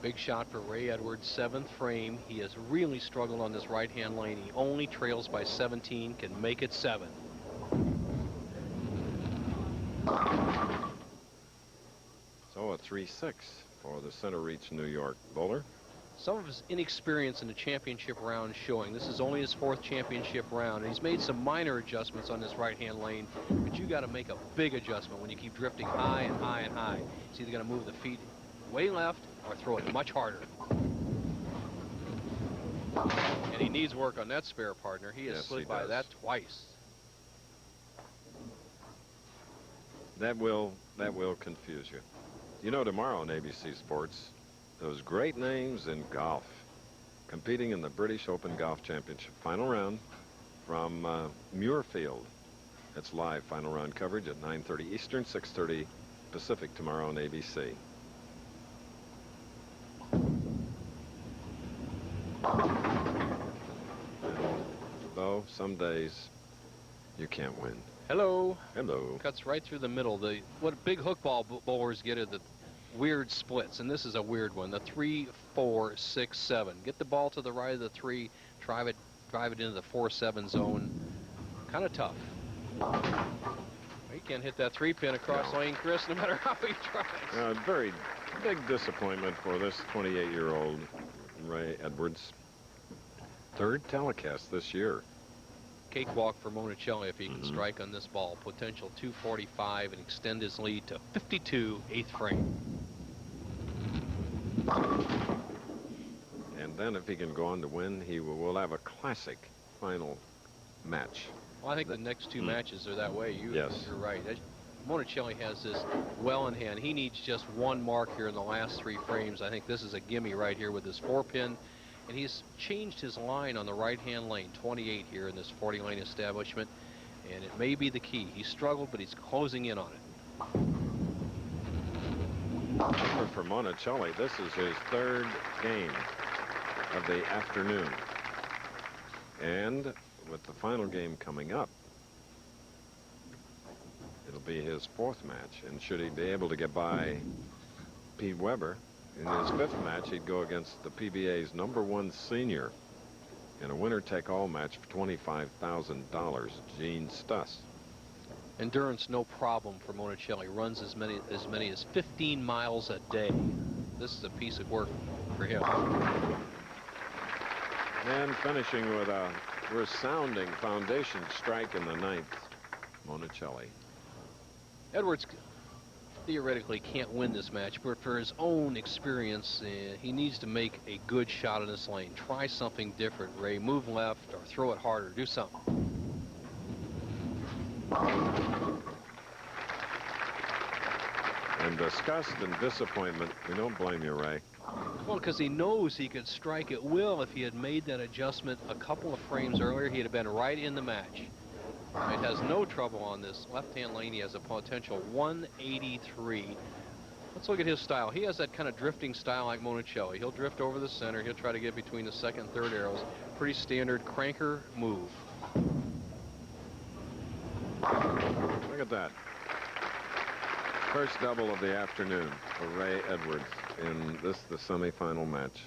Big shot for Ray Edwards, 7th frame. He has really struggled on this right-hand lane. He only trails by 17, can make it 7. So a 3-6 for the center reach New York bowler. Some of his inexperience in the championship round showing. This is only his 4th championship round, and he's made some minor adjustments on this right-hand lane, but you got to make a big adjustment when you keep drifting high and high and high. He's either going to move the feet way left or throw it much harder. And he needs work on that spare partner. He has slid by that twice. That will confuse you. You know, tomorrow on ABC Sports, those great names in golf competing in the British Open Golf Championship final round from Muirfield. It's live final round coverage at 9:30 Eastern, 6:30 Pacific tomorrow on ABC. Though some days you can't win. Hello. Hello. Cuts right through the middle. What big hook ball bowlers get are the weird splits, and this is a weird one. The 3, 4, 6, 7. Get the ball to the right of the 3, drive it into the 4-7 zone. Kind of tough. He can't hit that 3-pin across lane, Chris, no matter how he tries. Very big disappointment for this 28-year-old Ray Edwards. 3rd telecast this year. Cakewalk for Monacelli if he can strike on this ball. Potential 245 and extend his lead to 52, 8th frame. And then if he can go on to win, he will have a classic final match. Well, I think the next 2 matches are that way. You're right. Monacelli has this well in hand. He needs just 1 mark here in the last 3 frames. I think this is a gimme right here with this 4-pin. And he's changed his line on the right-hand lane, 28 here in this 40-lane establishment, and it may be the key. He struggled, but he's closing in on it. For Monacelli, this is his 3rd game of the afternoon. And with the final game coming up, it'll be his 4th match. And should he be able to get by Pete Weber, in his 5th match, he'd go against the PBA's #1 senior in a winner-take-all match for $25,000, Gene Stuss. Endurance, no problem for Monacelli. Runs as many as 15 miles a day. This is a piece of work for him. And finishing with a resounding foundation strike in the 9th, Monacelli. Edwards theoretically can't win this match, but for his own experience, he needs to make a good shot in this lane. Try something different, Ray. Move left or throw it harder. Do something. And disgust and disappointment. We don't blame you, Ray. Well, because he knows he could strike at will. If he had made that adjustment a couple of frames earlier, he'd have been right in the match. It has no trouble on this left-hand lane. He has a potential 183. Let's look at his style. He has that kind of drifting style like Monacelli. He'll drift over the center. He'll try to get between the 2nd and 3rd arrows. Pretty standard cranker move. Look at that. First double of the afternoon for Ray Edwards in the semifinal match.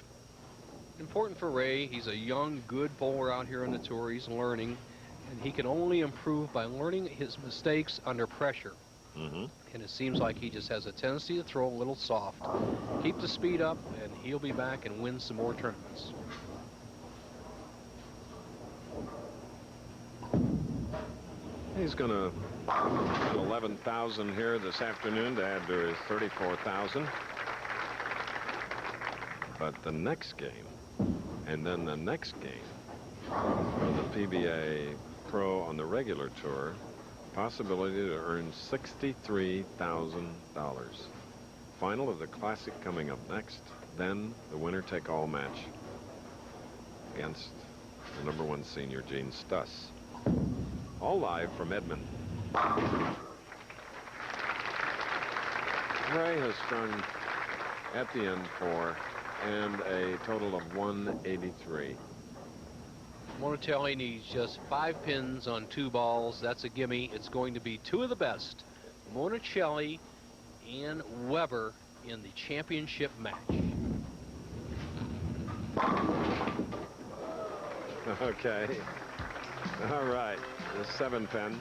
Important for Ray. He's a young, good bowler out here on the tour. He's learning. And he can only improve by learning his mistakes under pressure. And it seems like he just has a tendency to throw a little soft. Keep the speed up, and he'll be back and win some more tournaments. He's going to get 11,000 here this afternoon to add to his 34,000. But the next game, and then the next game for the PBA Pro on the regular tour, possibility to earn $63,000. Final of the Classic coming up next, then the winner-take-all match against the #1 senior, Gene Stuss. All live from Edmond. Ray has strung at the end 4 and a total of 183. Monacelli needs just 5 pins on 2 balls. That's a gimme. It's going to be 2 of the best, Monacelli and Weber, in the championship match. Okay. All right. The 7 pin.